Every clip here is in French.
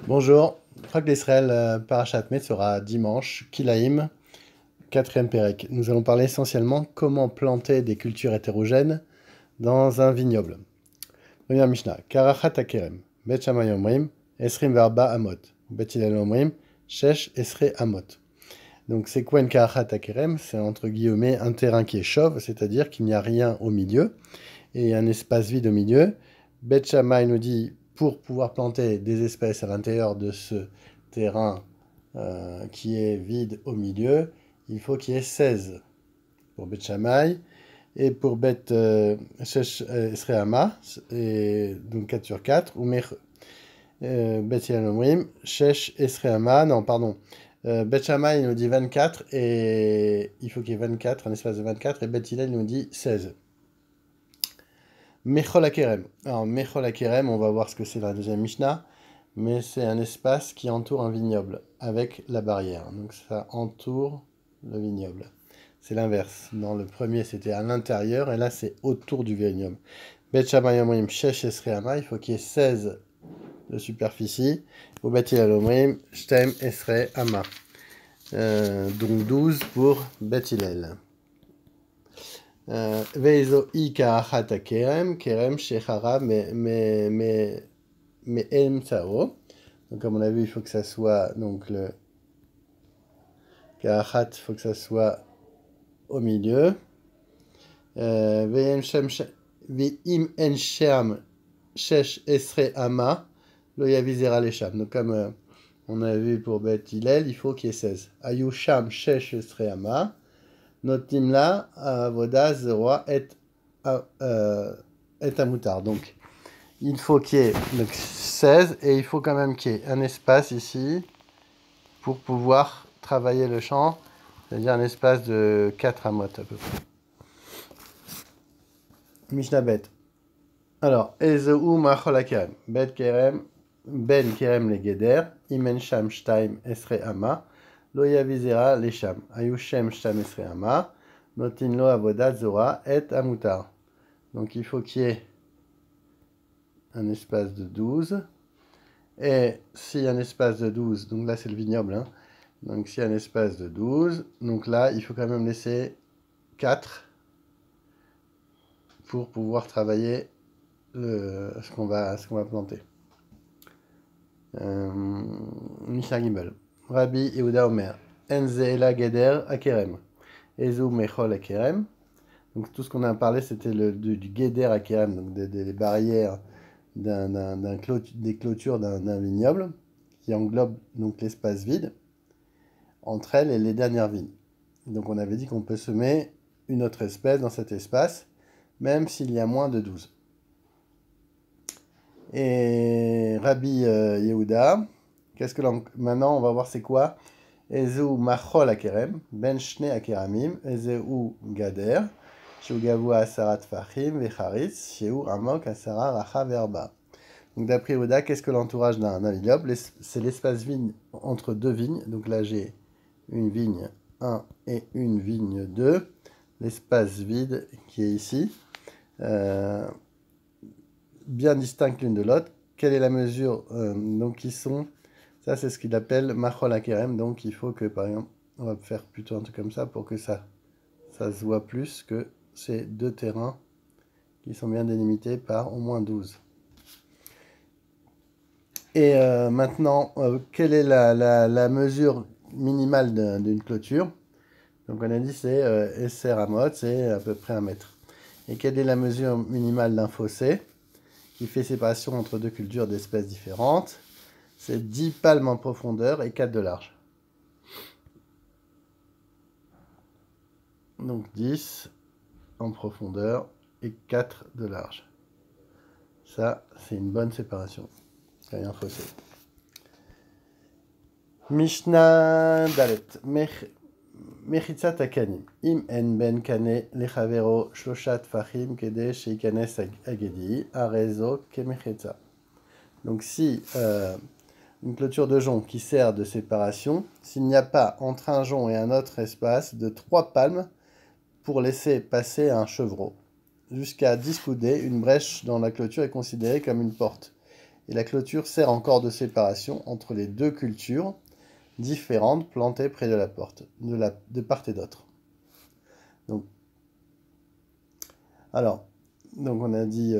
Bonjour, Frag d'Israël, Parashat Met sera dimanche, Kilaïm, quatrième Pérec. Nous allons parler essentiellement comment planter des cultures hétérogènes dans un vignoble. Première Mishnah, Karachat Akerem, Bet Shammai Omrim, Esrim Varba Amot, Bet Hillel Omrim, Shesh Esre Amot. Donc c'est quoi une Karachat Akerem? C'est entre guillemets un terrain qui est chauve, c'est-à-dire qu'il n'y a rien au milieu, et un espace vide au milieu. Bet Shammai nous dit, pour pouvoir planter des espèces à l'intérieur de ce terrain qui est vide au milieu, il faut qu'il y ait 16 pour Bet Shammai. Et pour Bet Esreama, et donc 4 sur 4, ou Bet Hillel Omrim, Shesh Esreama, non, pardon. Bet Shammai nous dit 24, et il faut qu'il y ait 24, un espace de 24, et Bet Hillel nous dit 16. Mechol Akerem. Alors, Mechol Akerem, on va voir ce que c'est dans la deuxième Mishnah, mais c'est un espace qui entoure un vignoble avec la barrière. Donc, ça entoure le vignoble. C'est l'inverse. Dans le premier, c'était à l'intérieur, et là, c'est autour du vignoble. Bet Shammai Omrim Shesh Esrei Ama, il faut qu'il y ait 16 de superficie. Ou Bet Hillel Omrim Shtem Esrei Ama. Donc 12 pour Bet Hillel. Veizo I Karachat Akerem, Kerem Shechara Me'em Tsao. Donc comme on a vu, il faut que ça soit, donc le Karachat, il faut que ça soit au milieu. Ve'im en shem shesh esre ama, lo yavizera lesham. Donc comme on a vu pour Bet Hillel, il faut qu'il y ait 16. Ayusham shesh esre ama. Notim là, avoda zera et amoutar. Donc, il faut qu'il y ait 16 et il faut quand même qu'il y ait un espace ici pour pouvoir travailler le champ, c'est-à-dire un espace de 4 amot à peu près. Mishnah Bet. Alors, Ezeu machol akerem, Bet kerem, Ben kerem le geder, Imen sham shtaim esre ama, Lo yavizera lesham, Ayushem shtam esre ama, Notin lo avodat zora et amoutar. Donc il faut qu'il y ait un espace de 12. Et s'il y a un espace de 12, donc là c'est le vignoble, hein, donc s'il y a un espace de 12, donc là il faut quand même laisser 4 pour pouvoir travailler ce qu'on va planter. Mishnah Gimel. Rabbi Yehuda Omer. Enze ela geder akerem. Ezu mechol akerem. Donc tout ce qu'on a parlé, c'était du guéder akerem, donc des barrières des clôtures d'un vignoble qui englobe donc l'espace vide entre elles et les dernières vignes. Donc on avait dit qu'on peut semer une autre espèce dans cet espace, même s'il y a moins de 12. Et Rabbi Yehuda, maintenant on va voir c'est quoi. Ezeu machol akerem, ben shne akeramim, ezeu gader, sheu gavua asara tfachim vecharitz, sheu amok asara racha verba. Donc d'après Yehuda, qu'est-ce que l'entourage d'un vignoble? C'est l'espace vide entre deux vignes. Donc là j'ai une vigne 1 et une vigne 2. L'espace vide qui est ici. Bien distinctes l'une de l'autre. Quelle est la mesure donc qui sont? Ça, c'est ce qu'il appelle machol akerem. Donc, il faut que, par exemple, on va faire plutôt un truc comme ça pour que ça se voit plus que ces deux terrains qui sont bien délimités par au moins 12. Et maintenant, quelle est la mesure minimale d'une clôture? Donc, on a dit c'est Esser Amot, c'est à peu près 1 mètre. Et quelle est la mesure minimale d'un fossé qui fait séparation entre deux cultures d'espèces différentes? C'est 10 palmes en profondeur et 4 de large. Donc 10 en profondeur et 4 de large. Ça, c'est une bonne séparation. Il y a un fossé. Mishnah Dalet. Mechitzat akanim. Im en ben kane lechavero shloshat fachim kede sheikanes agedi arezo kemechitza. Donc si une clôture de jonc qui sert de séparation, s'il n'y a pas entre un jonc et un autre espace de 3 palmes pour laisser passer un chevreau. Jusqu'à 10 coudées, une brèche dans la clôture est considérée comme une porte. et la clôture sert encore de séparation entre les deux cultures différentes plantées près de la porte, de part et d'autre. Donc, on a dit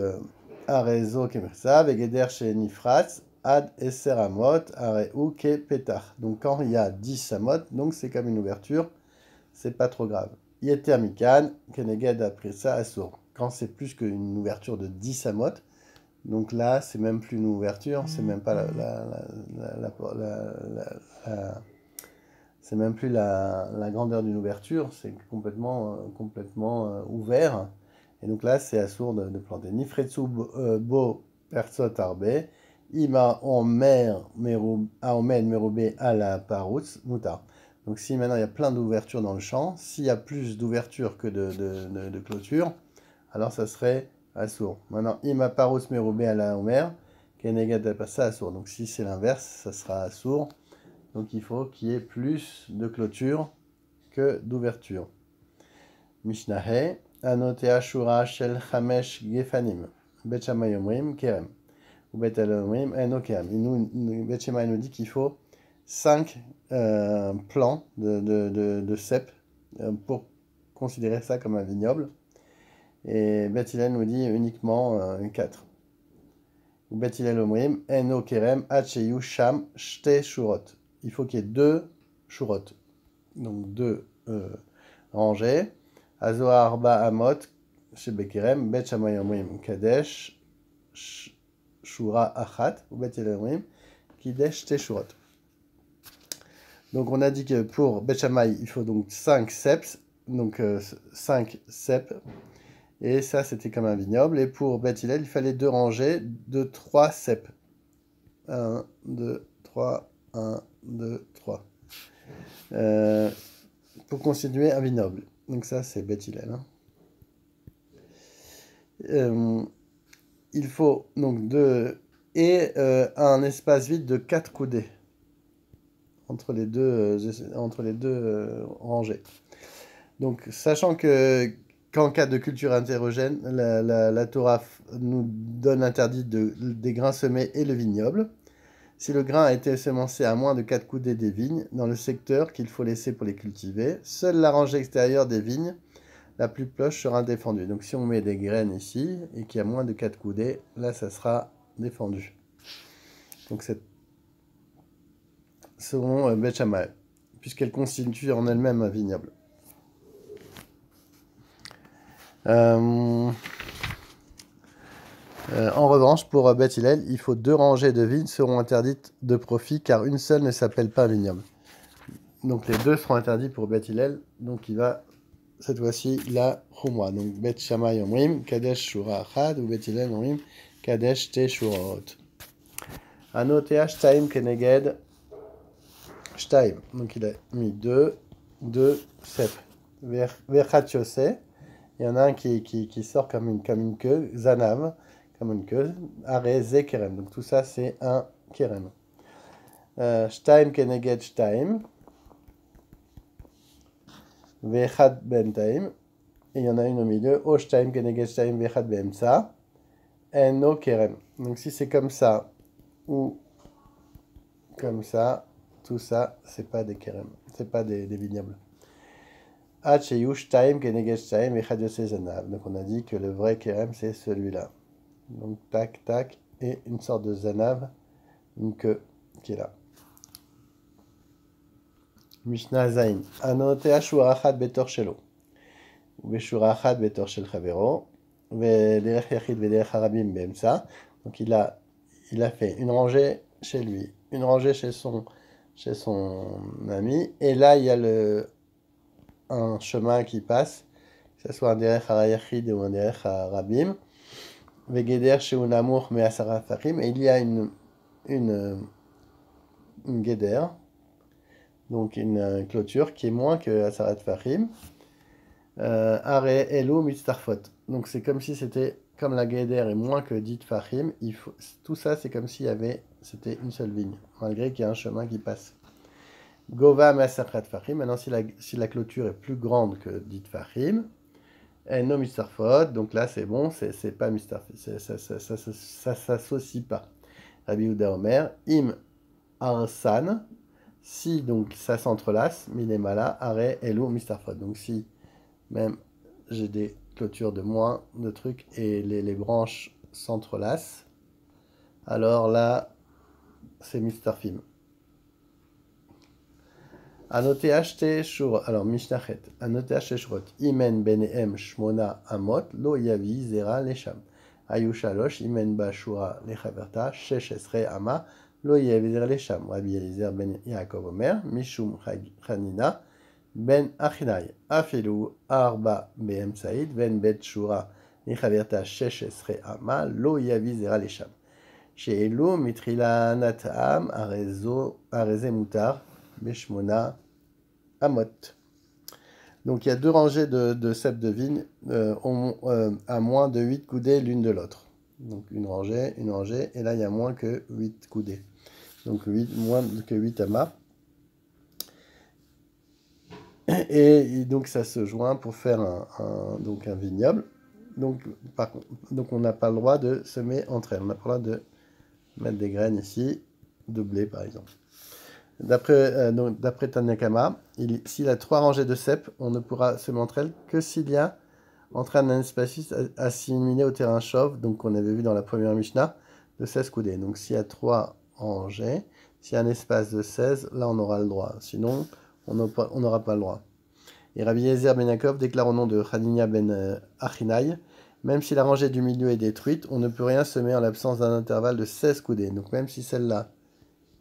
Arezo kemersa, vegeder chez Nifratz, ad eser amot, areu ke petach. Donc quand il y a 10 amot, donc c'est comme une ouverture, c'est pas trop grave. Yeter mikan, keneged après ça assour. Quand c'est plus qu'une ouverture de 10 amot, donc là c'est même plus une ouverture, c'est même pas c'est même plus la grandeur d'une ouverture, c'est complètement ouvert. Et donc là, c'est assourd de planter. Nifretsu bo persot arbe, ima omer merube à la paroutz mutar. Donc si maintenant il y a plein d'ouvertures dans le champ, s'il y a plus d'ouvertures que de clôture, alors ça serait assourd. Maintenant, ima paroutz merube à la omer, kenegat ça assourd. Donc si c'est l'inverse, ça sera assourd. Donc il faut qu'il y ait plus de clôture que d'ouverture. Mishnah anote ashura shel chamesh gefanim. Bet Shammai omrim kerem. Ou Bet Hillel omrim eno kerem. Bet Shammai nous dit qu'il faut 5 plants de cèpes pour considérer ça comme un vignoble. Et Bet Hillel nous dit uniquement 4. Ou Bet Hillel omrim eno kerem hacheyu sham shte shurot. Il faut qu'il y ait 2 shurot. Donc 2 rangées. Azoa arba amot, chez Bekerem, Bet Shammai omrim kadesh, shura achat, ou Bet Hillel omrim, kidesh te shurot. Donc on a dit que pour Bet Shammai, il faut donc 5 ceps, donc 5 ceps, et ça c'était comme un vignoble. Et pour Bet Hillel, il fallait 2 rangées de 3 ceps. 1, 2, 3, 1, 2, 3. Pour constituer un vignoble. Donc ça, c'est Bet Hillel. Il faut donc 2 et un espace vide de 4 coudées entre les deux rangées. Donc, sachant que qu'en cas de culture hétérogène, la Torah nous donne l'interdit des grains semés et le vignoble. Si le grain a été semencé à moins de 4 coudées des vignes, dans le secteur qu'il faut laisser pour les cultiver, seule la rangée extérieure des vignes, la plus proche, sera défendue. Donc si on met des graines ici, et qu'il y a moins de 4 coudées, là, ça sera défendu. Donc c'est selon Bet Shammai, puisqu'elle constitue en elle-même un vignoble. En revanche, pour Bet Hillel, il faut 2 rangées de vignes seront interdites de profit, car une seule ne s'appelle pas vignoble. Donc les 2 seront interdits pour Bet Hillel, donc il va cette fois-ci la Chumra. Donc Bet Shammai omrim kadesh shura achad, ou Bet Hillel omrim kadesh te shuraot. Anotea shtaim keneged shtaim. Donc il a mis 2 cep. Verchat yose. Il y en a un qui sort comme une queue, zanav, comme une queue, areze kerem. Donc tout ça c'est un kerem. Shtaim keneged shtaim. Vechad bentaim. Et il y en a une au milieu. O shtaim keneged shtaim vechad beemtsa. Eno kerem. Donc si c'est comme ça ou comme ça, tout ça c'est pas des kerem, c'est pas des vignobles. Donc on a dit que le vrai kerem c'est celui-là. Donc tac tac et une sorte de zanav, une queue qui est là. Mishnah Zain. Anotea shura achat betor shelo. Veshura achat betor shel chavero. Vederech yachid vederech harabim beemsa. Donc il a fait une rangée chez lui, une rangée chez son ami, et là il y a un chemin qui passe, que ce soit un derech harayachid ou un derech harabim, vegeder shehu namuch me'asara tfachim, et il y a une geder, donc une clôture qui est moins que asara tfachim, are elu mitztarfot. Donc c'est comme si c'était, comme la geder est moins que 10 tfachim, tout ça c'est comme c'était une seule vigne, malgré qu'il y a un chemin qui passe. Gova Masakrat Fahim. Maintenant, si la clôture est plus grande que dit Fahim, no Mistarfot, donc là c'est bon, c'est pas Mistarfot, ça s'associe pas. Rabbi Yehuda Omer, im arsan, si donc ça s'entrelace, minemala, are, elu, mistarfot. Donc si même j'ai des clôtures de moins de trucs et les branches s'entrelacent, alors là, c'est mistarfim. Anoté acheté shur, alors mishnachet, anoté acheté shurot, imen benehem shmona amot, lo yavi zera lesham. Ayushalosh, imen ba shura lechaverta, shesh esre ama, lo yavi zera lesham. Rabbi Eliezer ben Yaakov Omer, mishum chanina, ben achinai, afilu arba behem saïd, ben bet shura lechaverta, shesh esre ama, lo yavi zera lesham. Sheelu mitrila natam, areze mutar, beshmona amot. Donc il y a deux rangées de cèpes de vigne à moins de 8 coudées l'une de l'autre. Donc une rangée, et là il y a moins que 8 coudées. Donc moins que 8 amas. Et donc ça se joint pour faire un vignoble. Donc on n'a pas le droit de semer entre elles. On n'a pas le droit de mettre des graines ici, de blé par exemple. D'après Tanakama, s'il a 3 rangées de cèpes, on ne pourra semer entre elles que s'il y a entre un espace assimilé au terrain chauve, donc on avait vu dans la première Mishnah, de 16 coudées. Donc s'il y a 3 rangées, s'il y a un espace de 16, là on aura le droit. Sinon, on n'aura pas le droit. Et Rabbi Eliezer ben Yaakov déclare au nom de Hanina ben Achinai, même si la rangée du milieu est détruite, on ne peut rien semer en l'absence d'un intervalle de 16 coudées. Donc même si celle-là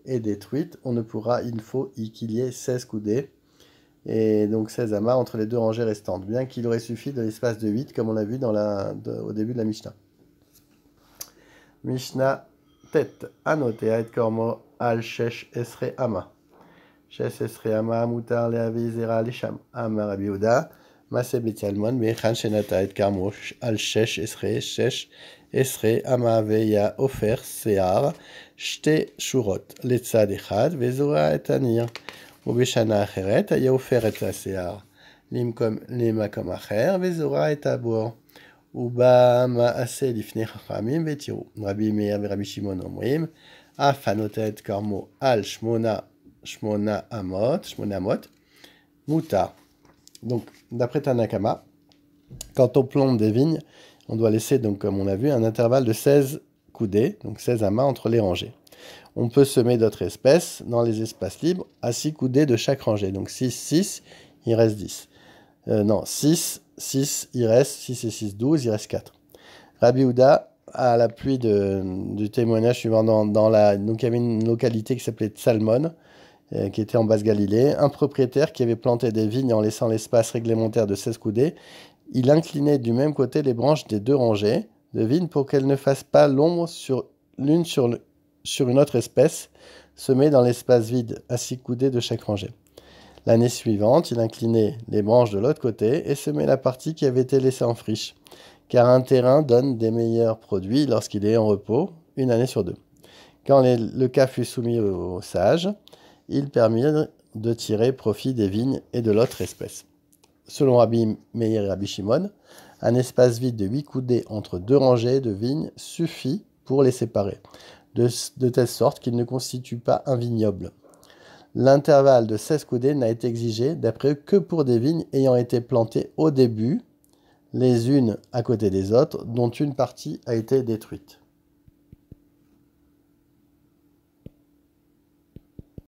est détruite, il faut qu'il y ait 16 coudées, et donc 16 amas entre les deux rangées restantes, bien qu'il aurait suffi de l'espace de 8, comme on l'a vu au début de la Mishnah. Mishnah tet anotea et kormo al shesh esre ama. Shesh esre ama mutar leavi zera lisham. Amar Rabbi Yehuda, Maseh betzalmon bechan shenata et kormo al shesh esre ama veya ofer sear shte shurot letzad echad vezora et anir. ובשנה אחרת היה הופר את השיער למקום אחר וזורה את הבור. ובא מעשה לפני חכמים ותראו. רבי מאיר ורבי שמעון אומרים, אף הנוטה את כרמו על 8 אמות, מותר. Donc, d'après Tanakama, quand on plante des vignes, on doit laisser, donc, comme on a vu, un intervalle de 16 coudées, donc 16 amas entre les rangées. On peut semer d'autres espèces dans les espaces libres à 6 coudées de chaque rangée. Donc 6, il reste 10. 6, il reste 6 et 6, 12, il reste 4. Rabbi Yehuda, à l'appui du témoignage suivant, donc il y avait une localité qui s'appelait Salmon, qui était en Basse-Galilée. Un propriétaire qui avait planté des vignes en laissant l'espace réglementaire de 16 coudées, il inclinait du même côté les branches des deux rangées de vignes pour qu'elles ne fassent pas l'ombre sur une autre espèce, semée dans l'espace vide à 6 coudées de chaque rangée. L'année suivante, il inclinait les branches de l'autre côté et semait la partie qui avait été laissée en friche, car un terrain donne des meilleurs produits lorsqu'il est en repos, une année sur 2. Quand le cas fut soumis aux sages, il permit de tirer profit des vignes et de l'autre espèce. Selon Rabbi Meir et Rabbi Shimon, un espace vide de 8 coudées entre deux rangées de vignes suffit pour les séparer, de telle sorte qu'il ne constitue pas un vignoble. L'intervalle de 16 coudées n'a été exigé, d'après eux, que pour des vignes ayant été plantées au début, les unes à côté des autres, dont une partie a été détruite.